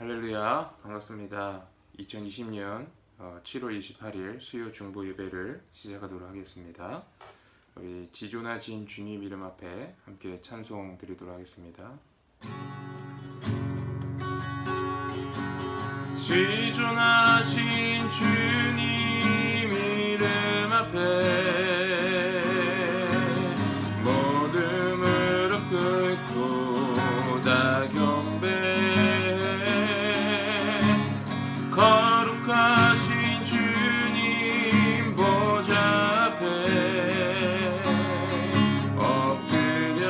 할렐루야, 반갑습니다. 2020년 7월 28일 수요 중보 예배를 시작하도록 하겠습니다. 우리 지존하신 주님 이름 앞에 함께 찬송 드리도록 하겠습니다. 지존하신 주님 이름 앞에 모든 무릎 꿇고 다 거룩하신 주님 보좌 앞에 엎드려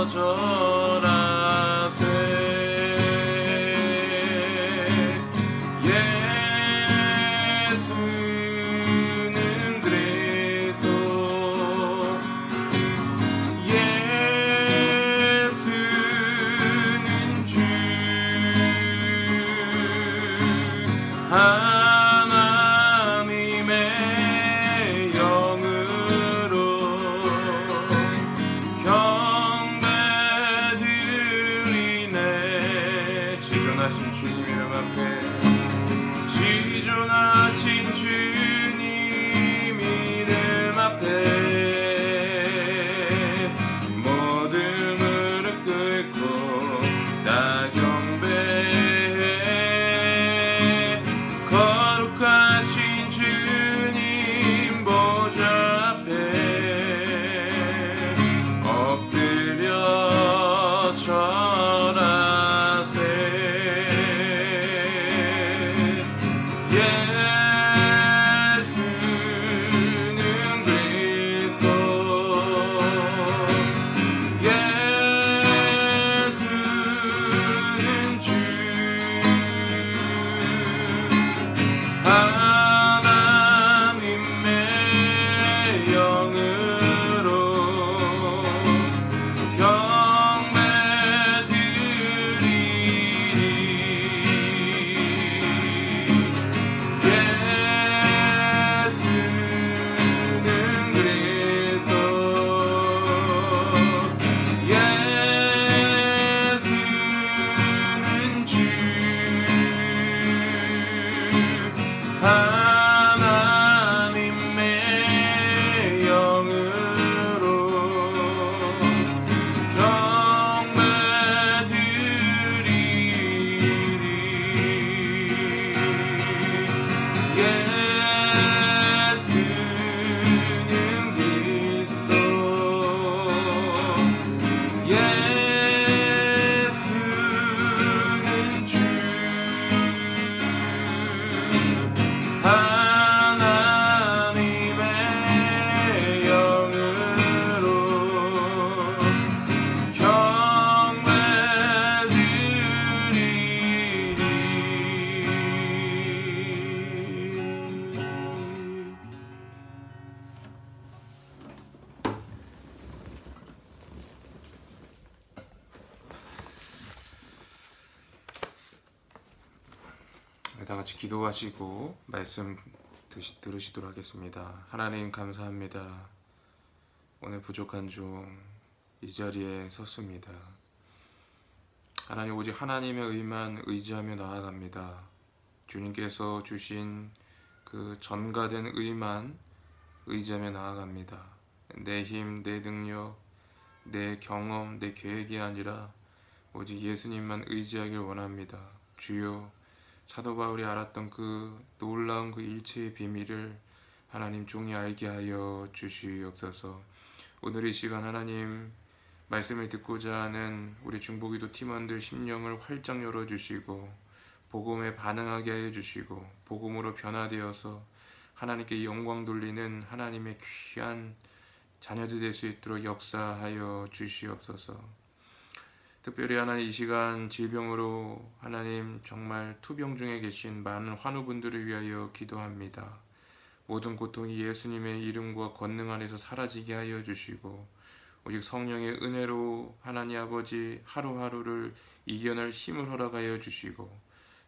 절하세. 예수는 그리스도, 예수는 주, 하나님의 영으로 경배드리네. 지존하신 주님 이름 앞에, 지존하신 주님 이름 앞에 모든 무릎 꿇고 다 거룩하신 주님 보좌 앞에 엎드려 절하세. 예수는 그리스도, 예수는 주, 하나님의 영으로 경배드리리. 예수는 그리스도, 예수는 주, 하나님의 영으로 경배드리리. 예수는 그리스도, 예수는 주, 하나님의 영으로 경배드리리. 다 같이 기도하시고 말씀 들으시도록 하겠습니다. 하나님 감사합니다. 오늘 부족한 종 이 자리에 섰습니다. 하나님, 오직 하나님의 의만 의지하며 나아갑니다. 주님께서 주신 그 전가된 의만 의지하며 나아갑니다. 내 힘, 내 능력, 내 경험, 내 계획이 아니라 오직 예수님만 의지하길 원합니다. 주여, 사도 바울이 알았던 그 놀라운 그 일체의 비밀을 하나님 종이 알게 하여 주시옵소서. 오늘 이 시간 하나님 말씀을 듣고자 하는 우리 중보기도 팀원들 심령을 활짝 열어주시고 복음에 반응하게 하여 주시고 복음으로 변화되어서 하나님께 영광 돌리는 하나님의 귀한 자녀들 될 수 있도록 역사하여 주시옵소서. 특별히 하나님 이 시간 질병으로 하나님 정말 투병 중에 계신 많은 환우분들을 위하여 기도합니다. 모든 고통이 예수님의 이름과 권능 안에서 사라지게 하여 주시고 오직 성령의 은혜로 하나님 아버지 하루하루를 이겨낼 힘을 허락하여 주시고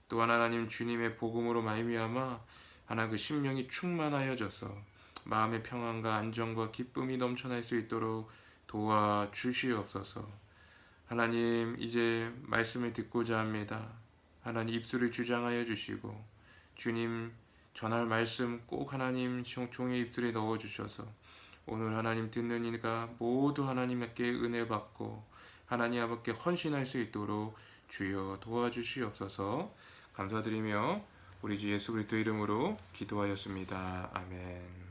또한 하나님 주님의 복음으로 말미암아 하나님 그 심령이 충만하여져서 마음의 평안과 안정과 기쁨이 넘쳐날 수 있도록 도와주시옵소서. 하나님, 이제 말씀을 듣고자 합니다. 하나님 입술을 주장하여 주시고 주님 전할 말씀 꼭 하나님 종의 입술에 넣어 주셔서 오늘 하나님 듣는 이가 모두 하나님께 은혜 받고 하나님 아버지께 헌신할 수 있도록 주여 도와주시옵소서. 감사드리며 우리 주 예수 그리스도 이름으로 기도하였습니다. 아멘.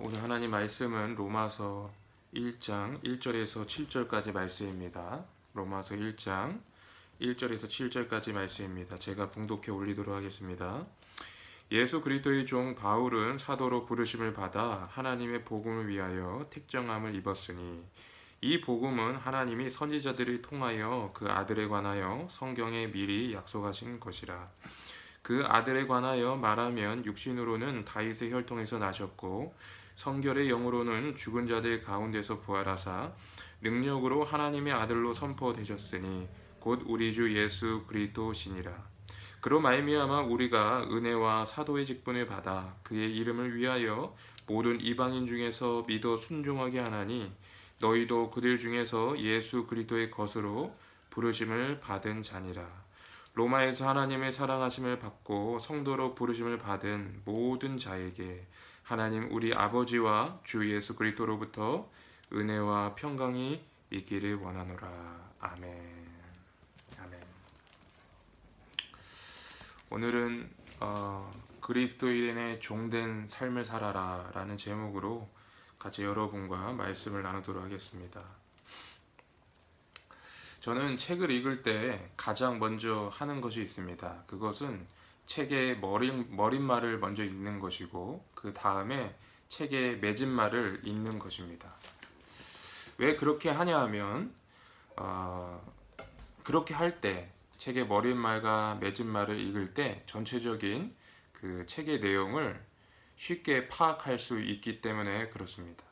오늘 하나님 말씀은 로마서 1장 1절에서 7절까지 말씀입니다. 로마서 1장 1절에서 7절까지 말씀입니다. 제가 봉독해 올리도록 하겠습니다. 예수 그리스도의 종 바울은 사도로 부르심을 받아 하나님의 복음을 위하여 택정함을 입었으니 이 복음은 하나님이 선지자들을 통하여 그 아들에 관하여 성경에 미리 약속하신 것이라. 그 아들에 관하여 말하면 육신으로는 다윗의 혈통에서 나셨고 성결의 영으로는 죽은 자들 가운데서 부활하사 능력으로 하나님의 아들로 선포되셨으니 곧 우리 주 예수 그리스도시니라. 그로 말미암아 우리가 은혜와 사도의 직분을 받아 그의 이름을 위하여 모든 이방인 중에서 믿어 순종하게 하나니 너희도 그들 중에서 예수 그리스도의 것으로 부르심을 받은 자니라. 로마에서 하나님의 사랑하심을 받고 성도로 부르심을 받은 모든 자에게 하나님 우리 아버지와 주 예수 그리스도로부터 은혜와 평강이 있기를 원하노라. 아멘. 아멘. 오늘은 그리스도인의 종된 삶을 살아라 라는 제목으로 같이 여러분과 말씀을 나누도록 하겠습니다. 저는 책을 읽을 때 가장 먼저 하는 것이 있습니다. 그것은 책의 머릿말을 먼저 읽는 것이고 그 다음에 책의 맺은말을 읽는 것입니다. 왜 그렇게 하냐 하면 그렇게 할 때 책의 머릿말과 맺은말을 읽을 때 전체적인 그 책의 내용을 쉽게 파악할 수 있기 때문에 그렇습니다.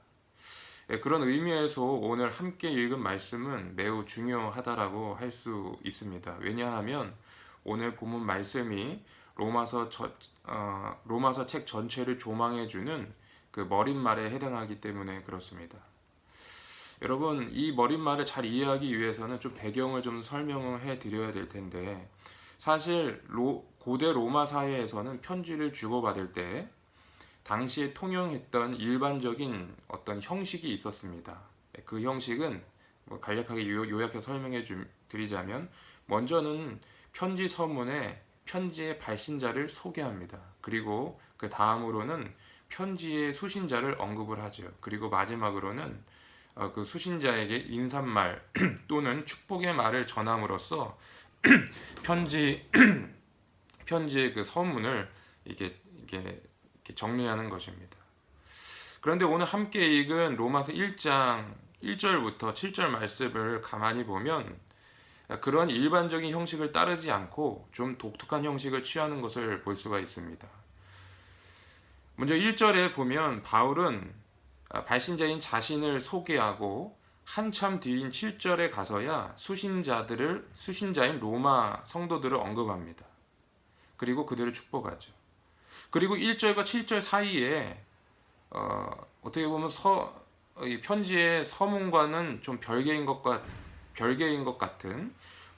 그런 의미에서 오늘 함께 읽은 말씀은 매우 중요하다라고 할 수 있습니다. 왜냐하면 오늘 본문 말씀이 로마서 책 전체를 조망해주는 그 머릿말에 해당하기 때문에 그렇습니다. 여러분, 이 머릿말을 잘 이해하기 위해서는 좀 배경을 좀 설명을 해드려야 될 텐데 사실 고대 로마 사회에서는 편지를 주고받을 때 당시에 통용했던 일반적인 어떤 형식이 있었습니다. 그 형식은 간략하게 요약해서 설명해 드리자면 먼저는 편지 서문에 편지의 발신자를 소개합니다. 그리고 그 다음으로는 편지의 수신자를 언급을 하죠. 그리고 마지막으로는 그 수신자에게 인사말 또는 축복의 말을 전함으로써 편지의 그 서문을 이게 정리하는 것입니다. 그런데 오늘 함께 읽은 로마서 1장 1절부터 7절 말씀을 가만히 보면 그런 일반적인 형식을 따르지 않고 좀 독특한 형식을 취하는 것을 볼 수가 있습니다. 먼저 1절에 보면 바울은 발신자인 자신을 소개하고 한참 뒤인 7절에 가서야 수신자인 로마 성도들을 언급합니다. 그리고 그들을 축복하죠. 그리고 1절과 7절 사이에 어떻게 보면 이 편지의 서문과는 좀 별개인 것 같은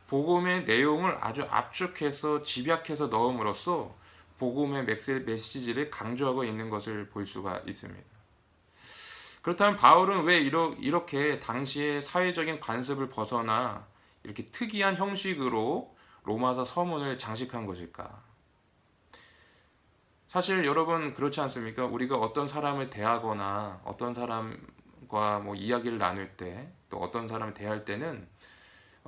복음의 내용을 아주 압축해서 집약해서 넣음으로써 복음의 메시지를 강조하고 있는 것을 볼 수가 있습니다. 그렇다면 바울은 왜 이렇게 당시의 사회적인 관습을 벗어나 이렇게 특이한 형식으로 로마서 서문을 장식한 것일까? 사실 여러분 그렇지 않습니까? 우리가 어떤 사람을 대하거나 어떤 사람과 이야기를 나눌 때 또 어떤 사람을 대할 때는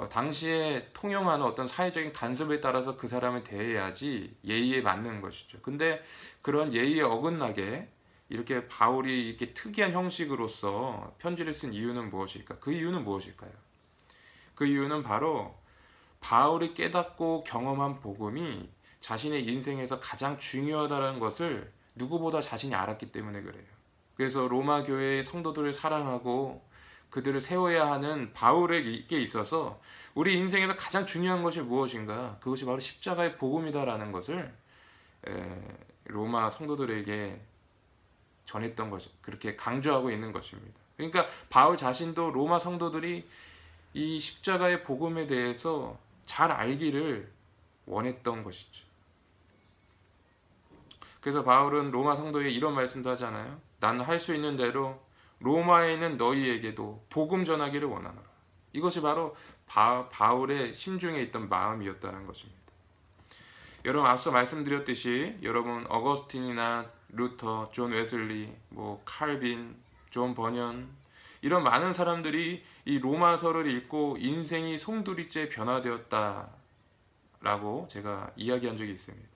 당시에 통용하는 어떤 사회적인 관습에 따라서 그 사람을 대해야지 예의에 맞는 것이죠. 근데 그런 예의에 어긋나게 이렇게 바울이 이렇게 특이한 형식으로서 편지를 쓴 이유는 무엇일까? 그 이유는 무엇일까요? 그 이유는 바로 바울이 깨닫고 경험한 복음이 자신의 인생에서 가장 중요하다는 것을 누구보다 자신이 알았기 때문에 그래요. 그래서 로마 교회의 성도들을 사랑하고 그들을 세워야 하는 바울에게 있어서 우리 인생에서 가장 중요한 것이 무엇인가? 그것이 바로 십자가의 복음이다라는 것을 로마 성도들에게 전했던 것이 그렇게 강조하고 있는 것입니다. 그러니까 바울 자신도 로마 성도들이 이 십자가의 복음에 대해서 잘 알기를 원했던 것이죠. 그래서 바울은 로마 성도에 이런 말씀도 하잖아요. 나는 할 수 있는 대로 로마에 있는 너희에게도 복음 전하기를 원하노라. 이것이 바로 바울의 심중에 있던 마음이었다는 것입니다. 여러분, 앞서 말씀드렸듯이 여러분 어거스틴이나 루터, 존 웨슬리, 칼빈, 존 버년, 이런 많은 사람들이 이 로마서를 읽고 인생이 송두리째 변화되었다라고 제가 이야기한 적이 있습니다.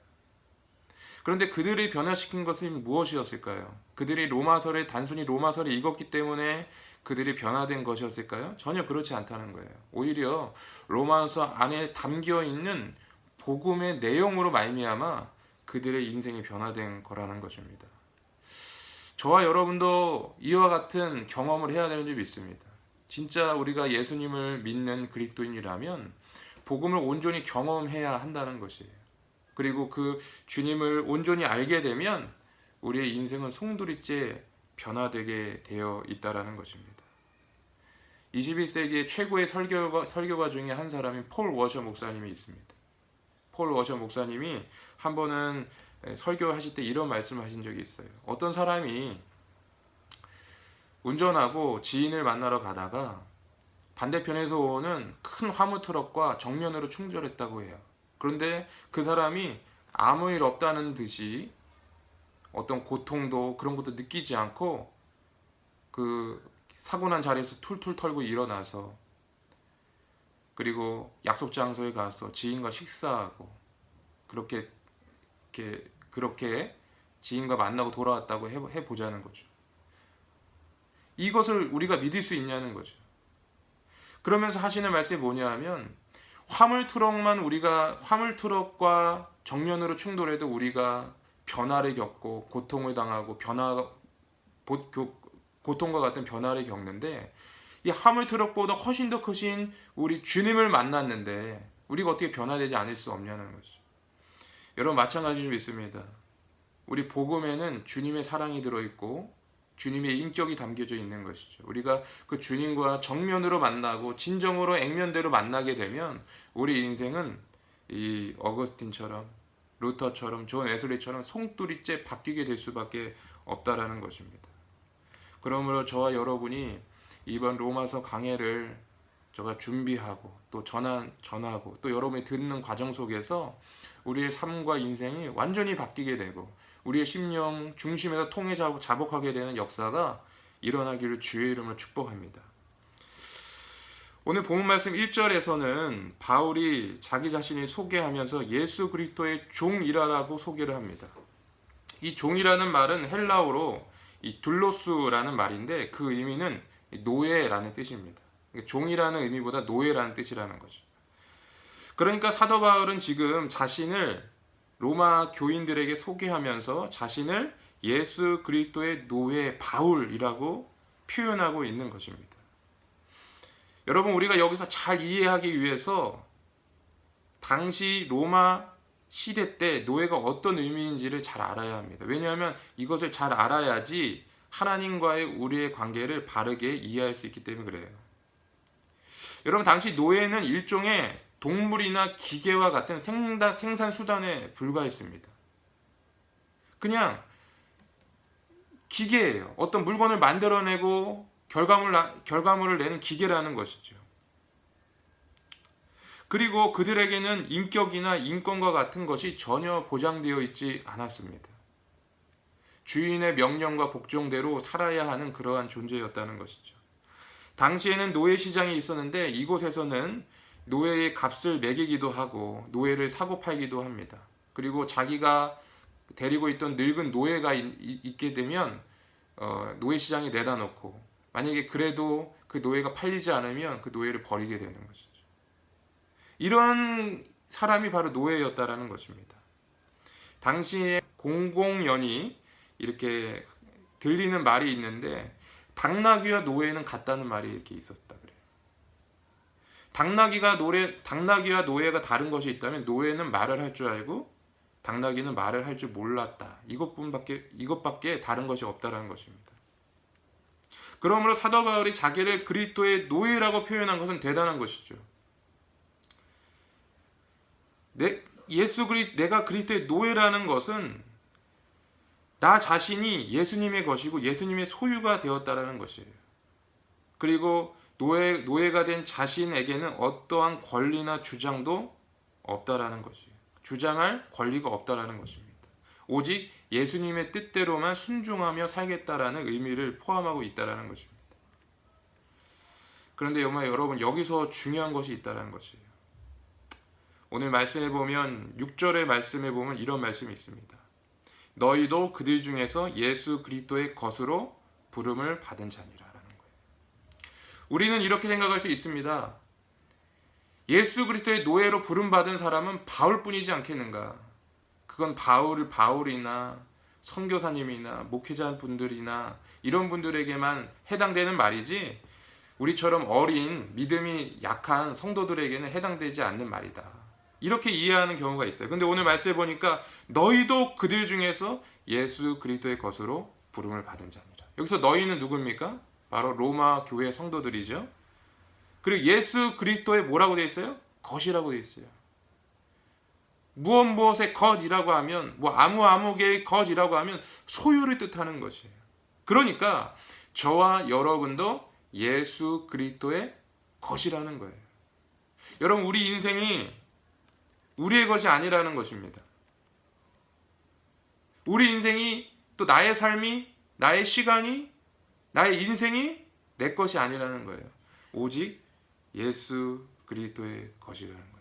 그런데 그들이 변화시킨 것은 무엇이었을까요? 그들이 로마서를 단순히 로마서를 읽었기 때문에 그들이 변화된 것이었을까요? 전혀 그렇지 않다는 거예요. 오히려 로마서 안에 담겨 있는 복음의 내용으로 말미암아 그들의 인생이 변화된 거라는 것입니다. 저와 여러분도 이와 같은 경험을 해야 되는 줄 믿습니다. 진짜 우리가 예수님을 믿는 그리스도인이라면 복음을 온전히 경험해야 한다는 것이에요. 그리고 그 주님을 온전히 알게 되면 우리의 인생은 송두리째 변화되게 되어 있다는 것입니다. 21세기의 최고의 설교가 중에 한 사람인 폴 워셔 목사님이 있습니다. 폴 워셔 목사님이 한 번은 설교하실 때 이런 말씀을 하신 적이 있어요. 어떤 사람이 운전하고 지인을 만나러 가다가 반대편에서 오는 큰 화물 트럭과 정면으로 충돌했다고 해요. 그런데 그 사람이 아무 일 없다는 듯이 어떤 고통도 그런 것도 느끼지 않고 그 사고 난 자리에서 툴툴 털고 일어나서 그리고 약속 장소에 가서 지인과 식사하고 그렇게 지인과 만나고 돌아왔다고 해보자는 거죠. 이것을 우리가 믿을 수 있냐는 거죠. 그러면서 하시는 말씀이 뭐냐 하면 화물 트럭과 정면으로 충돌해도 우리가 변화를 겪고 고통을 당하고 고통과 같은 변화를 겪는데 이 화물 트럭보다 훨씬 더 크신 우리 주님을 만났는데 우리가 어떻게 변화되지 않을 수 없냐는 거죠. 여러분, 마찬가지로 믿습니다. 우리 복음에는 주님의 사랑이 들어있고 주님의 인격이 담겨져 있는 것이죠. 우리가 그 주님과 정면으로 만나고 진정으로 액면대로 만나게 되면 우리 인생은 이 어거스틴처럼 루터처럼 존 웨슬리처럼 송두리째 바뀌게 될 수밖에 없다라는 것입니다. 그러므로 저와 여러분이 이번 로마서 강해를 제가 준비하고 또 전하고 또 여러분이 듣는 과정 속에서 우리의 삶과 인생이 완전히 바뀌게 되고 우리의 심령 중심에서 통해 자복하게 되는 역사가 일어나기를 주의 이름으로 축복합니다. 오늘 본문 말씀 1절에서는 바울이 자기 자신을 소개하면서 예수 그리스도의 종이라고 소개를 합니다. 이 종이라는 말은 헬라어로 이 둘로스라는 말인데 그 의미는 노예라는 뜻입니다. 종이라는 의미보다 노예라는 뜻이라는 거죠. 그러니까 사도 바울은 지금 자신을 로마 교인들에게 소개하면서 자신을 예수 그리스도의 노예 바울이라고 표현하고 있는 것입니다. 여러분, 우리가 여기서 잘 이해하기 위해서 당시 로마 시대 때 노예가 어떤 의미인지를 잘 알아야 합니다. 왜냐하면 이것을 잘 알아야지 하나님과의 우리의 관계를 바르게 이해할 수 있기 때문에 그래요. 여러분, 당시 노예는 일종의 동물이나 기계와 같은 생산 수단에 불과했습니다. 그냥 기계예요. 어떤 물건을 만들어내고 결과물을 내는 기계라는 것이죠. 그리고 그들에게는 인격이나 인권과 같은 것이 전혀 보장되어 있지 않았습니다. 주인의 명령과 복종대로 살아야 하는 그러한 존재였다는 것이죠. 당시에는 노예 시장이 있었는데 이곳에서는 노예의 값을 매기기도 하고 노예를 사고 팔기도 합니다. 그리고 자기가 데리고 있던 늙은 노예가 있게 되면 노예 시장에 내다 놓고 만약에 그래도 그 노예가 팔리지 않으면 그 노예를 버리게 되는 것이죠. 이런 사람이 바로 노예였다라는 것입니다. 당시에 공공연히 이렇게 들리는 말이 있는데 당나귀와 노예는 같다는 말이 이렇게 있었다 그래요. 당나귀와 노예가 다른 것이 있다면 노예는 말을 할 줄 알고 당나귀는 말을 할 줄 몰랐다. 이것밖에 다른 것이 없다라는 것입니다. 그러므로 사도 바울이 자기를 그리스도의 노예라고 표현한 것은 대단한 것이죠. 내가 그리스도의 노예라는 것은 나 자신이 예수님의 것이고 예수님의 소유가 되었다라는 것이에요. 그리고 노예가 된 자신에게는 어떠한 권리나 주장도 없다라는 것이에요. 주장할 권리가 없다라는 것입니다. 오직 예수님의 뜻대로만 순종하며 살겠다라는 의미를 포함하고 있다라는 것입니다. 그런데 여러분, 여기서 중요한 것이 있다라는 것이에요. 오늘 말씀에 보면 6절의 말씀에 보면 이런 말씀이 있습니다. 너희도 그들 중에서 예수 그리스도의 것으로 부름을 받은 자니라라는 거예요. 우리는 이렇게 생각할 수 있습니다. 예수 그리스도의 노예로 부름받은 사람은 바울뿐이지 않겠는가? 그건 바울이나 선교사님이나 목회자분들이나 이런 분들에게만 해당되는 말이지 우리처럼 어린 믿음이 약한 성도들에게는 해당되지 않는 말이다. 이렇게 이해하는 경우가 있어요. 근데 오늘 말씀해 보니까 너희도 그들 중에서 예수 그리스도의 것으로 부름을 받은 자니라. 여기서 너희는 누굽니까? 바로 로마 교회 성도들이죠. 그리고 예수 그리스도의 뭐라고 되어 있어요? 것이라고 되어 있어요. 무엇의 것이라고 하면 아무개의 것이라고 하면 소유를 뜻하는 것이에요. 그러니까 저와 여러분도 예수 그리스도의 것이라는 거예요. 여러분, 우리 인생이 우리의 것이 아니라는 것입니다. 우리 인생이 또 나의 삶이, 나의 시간이, 나의 인생이 내 것이 아니라는 거예요. 오직 예수 그리스도의 것이라는 거예요.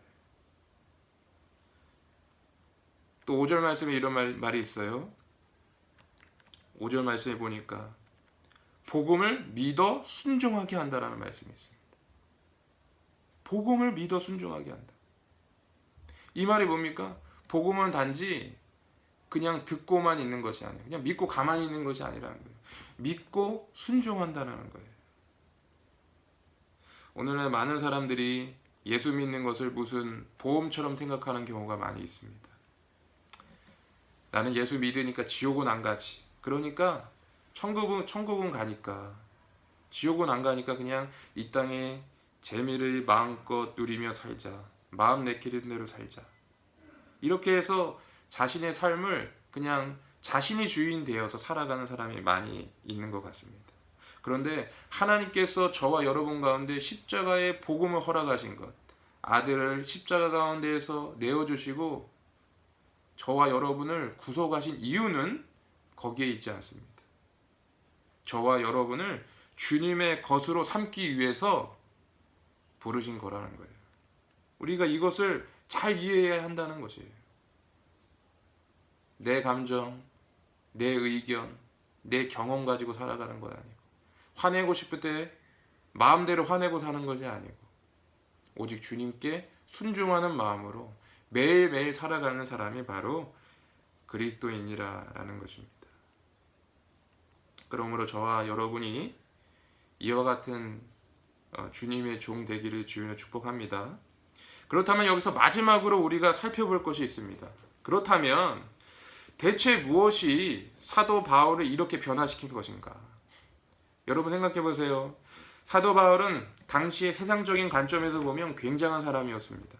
또 5절 말씀에 이런 말이 있어요. 5절 말씀에 보니까 복음을 믿어 순종하게 한다라는 말씀이 있습니다. 복음을 믿어 순종하게 한다. 이 말이 뭡니까? 복음은 단지 그냥 듣고만 있는 것이 아니에요. 그냥 믿고 가만히 있는 것이 아니라는 거예요. 믿고 순종한다는 거예요. 오늘날 많은 사람들이 예수 믿는 것을 무슨 보험처럼 생각하는 경우가 많이 있습니다. 나는 예수 믿으니까 지옥은 안 가지. 그러니까 천국은 가니까, 지옥은 안 가니까 그냥 이 땅에 재미를 마음껏 누리며 살자. 마음 내키는 대로 살자. 이렇게 해서 자신의 삶을 그냥 자신이 주인 되어서 살아가는 사람이 많이 있는 것 같습니다. 그런데 하나님께서 저와 여러분 가운데 십자가의 복음을 허락하신 것, 아들을 십자가 가운데에서 내어주시고 저와 여러분을 구속하신 이유는 거기에 있지 않습니다. 저와 여러분을 주님의 것으로 삼기 위해서 부르신 거라는 거예요. 우리가 이것을 잘 이해해야 한다는 것이에요. 내 감정, 내 의견, 내 경험 가지고 살아가는 것 아니고, 화내고 싶을 때 마음대로 화내고 사는 것이 아니고, 오직 주님께 순종하는 마음으로 매일매일 살아가는 사람이 바로 그리스도인이라는 것입니다. 그러므로 저와 여러분이 이와 같은 주님의 종 되기를 주님으로 축복합니다. 그렇다면 여기서 마지막으로 우리가 살펴볼 것이 있습니다. 그렇다면 대체 무엇이 사도 바울을 이렇게 변화시킨 것인가? 여러분 생각해 보세요. 사도 바울은 당시의 세상적인 관점에서 보면 굉장한 사람이었습니다.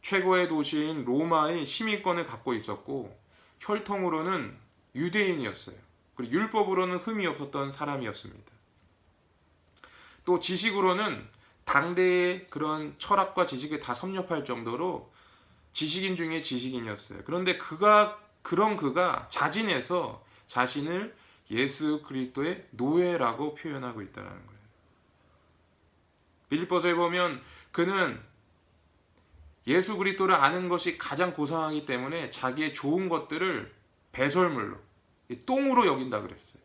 최고의 도시인 로마의 시민권을 갖고 있었고, 혈통으로는 유대인이었어요. 그리고 율법으로는 흠이 없었던 사람이었습니다. 또 지식으로는 당대의 그런 철학과 지식에 다 섭렵할 정도로 지식인 중에 지식인이었어요. 그런데 그가 자진해서 자신을 예수 그리스도의 노예라고 표현하고 있다는 거예요. 빌립보서에 보면 그는 예수 그리스도를 아는 것이 가장 고상하기 때문에 자기의 좋은 것들을 배설물로, 똥으로 여긴다 그랬어요.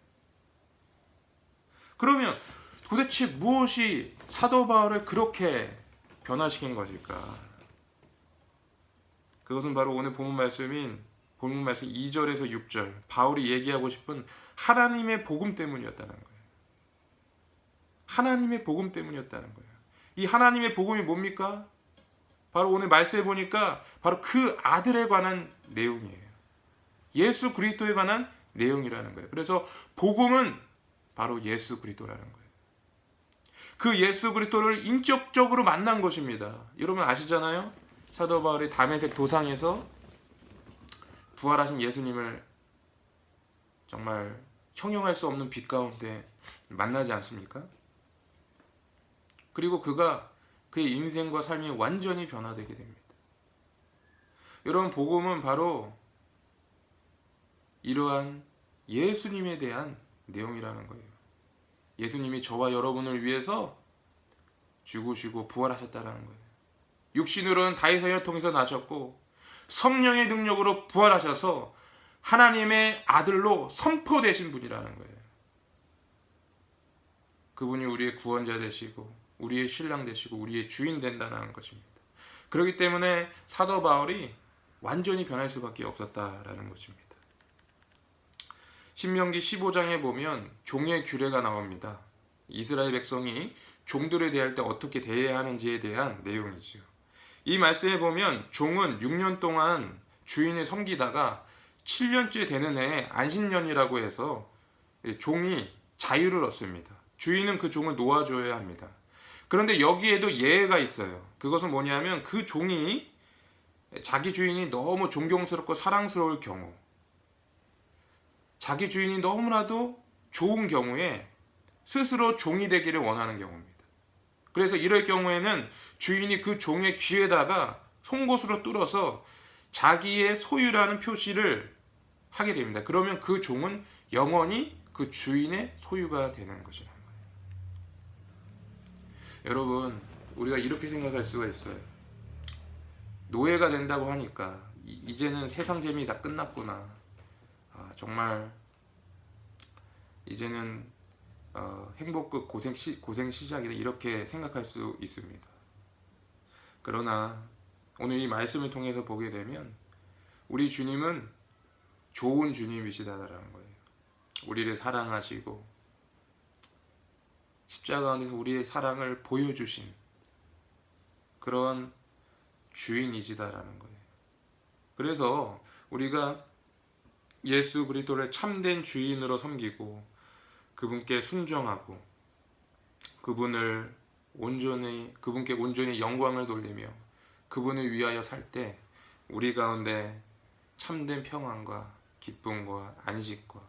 그러면 도대체 무엇이 사도 바울을 그렇게 변화시킨 것일까? 그것은 바로 오늘 본문 말씀 2절에서 6절, 바울이 얘기하고 싶은 하나님의 복음 때문이었다는 거예요. 하나님의 복음 때문이었다는 거예요. 이 하나님의 복음이 뭡니까? 바로 오늘 말씀해 보니까 바로 그 아들에 관한 내용이에요. 예수 그리스도에 관한 내용이라는 거예요. 그래서 복음은 바로 예수 그리스도라는 거예요. 그 예수 그리스도를 인격적으로 만난 것입니다. 여러분 아시잖아요? 사도 바울이 다메섹 도상에서 부활하신 예수님을 정말 형용할 수 없는 빛 가운데 만나지 않습니까? 그리고 그가 그의 인생과 삶이 완전히 변화되게 됩니다. 여러분 복음은 바로 이러한 예수님에 대한 내용이라는 거예요. 예수님이 저와 여러분을 위해서 죽으시고 부활하셨다는 거예요. 육신으로는 다윗을 통해서 나셨고 성령의 능력으로 부활하셔서 하나님의 아들로 선포되신 분이라는 거예요. 그분이 우리의 구원자 되시고 우리의 신랑 되시고 우리의 주인 된다는 것입니다. 그렇기 때문에 사도 바울이 완전히 변할 수밖에 없었다라는 것입니다. 신명기 15장에 보면 종의 규례가 나옵니다. 이스라엘 백성이 종들에 대할 때 어떻게 대해야 하는지에 대한 내용이지요. 이 말씀에 보면 종은 6년 동안 주인을 섬기다가 7년째 되는 해에 안식년이라고 해서 종이 자유를 얻습니다. 주인은 그 종을 놓아줘야 합니다. 그런데 여기에도 예외가 있어요. 그것은 뭐냐면 그 종이 자기 주인이 너무 존경스럽고 사랑스러울 경우, 자기 주인이 너무나도 좋은 경우에 스스로 종이 되기를 원하는 경우입니다. 그래서 이럴 경우에는 주인이 그 종의 귀에다가 송곳으로 뚫어서 자기의 소유라는 표시를 하게 됩니다. 그러면 그 종은 영원히 그 주인의 소유가 되는 것이라는 거예요. 여러분, 우리가 이렇게 생각할 수가 있어요. 노예가 된다고 하니까 이제는 세상 재미 다 끝났구나. 정말 이제는 행복 끝 고생 시작이다, 이렇게 생각할 수 있습니다. 그러나 오늘 이 말씀을 통해서 보게 되면 우리 주님은 좋은 주님이시다라는 거예요. 우리를 사랑하시고 십자가 안에서 우리의 사랑을 보여주신 그런 주인이시다라는 거예요. 그래서 우리가 예수 그리스도를 참된 주인으로 섬기고 그분께 순종하고 그분께 온전히 영광을 돌리며 그분을 위하여 살 때 우리 가운데 참된 평안과 기쁨과 안식과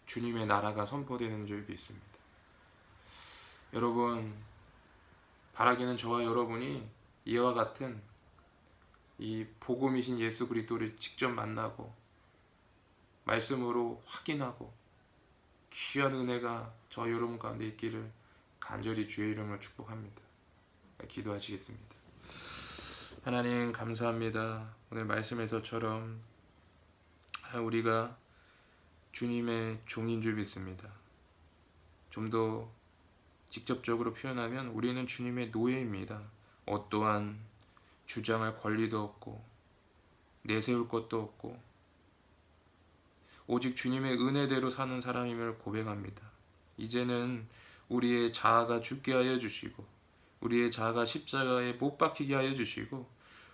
주님의 나라가 선포되는 줄 믿습니다. 여러분, 바라기는 저와 여러분이 이와 같은 이 복음이신 예수 그리스도를 직접 만나고 말씀으로 확인하고 귀한 은혜가 저와 여러분 가운데 있기를 간절히 주의 이름으로 축복합니다. 기도하시겠습니다. 하나님 감사합니다. 오늘 말씀에서처럼 우리가 주님의 종인 줄 믿습니다. 좀 더 직접적으로 표현하면 우리는 주님의 노예입니다. 어떠한 주장할 권리도 없고 내세울 것도 없고 오직 주님의 은혜대로 사는 사람임을 고백합니다. 이제는 우리의 자아가 죽게 하여 주시고 우리의 자아가 십자가에 못 박히게 하여 주시고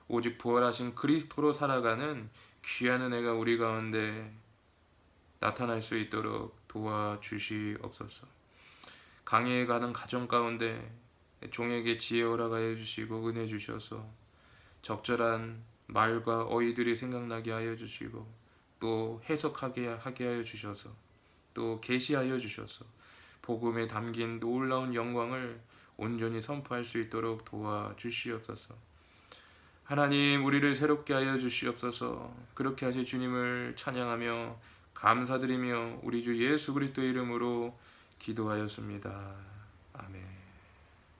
오직 부활하신 그리스도로 살아가는 귀한 은혜가 우리 가운데 나타날 수 있도록 도와주시옵소서. 강해에 가는 가정 가운데 종에게 지혜 허락하여 주시고 은혜 주셔서 적절한 말과 어휘들이 생각나게 하여 주시고 또 해석하게 하여 주셔서 또 계시하여 주셔서 복음에 담긴 놀라운 영광을 온전히 선포할 수 있도록 도와주시옵소서. 하나님, 우리를 새롭게 하여 주시옵소서. 그렇게 하실 주님을 찬양하며 감사드리며 우리 주 예수 그리스도의 이름으로 기도하였습니다. 아멘.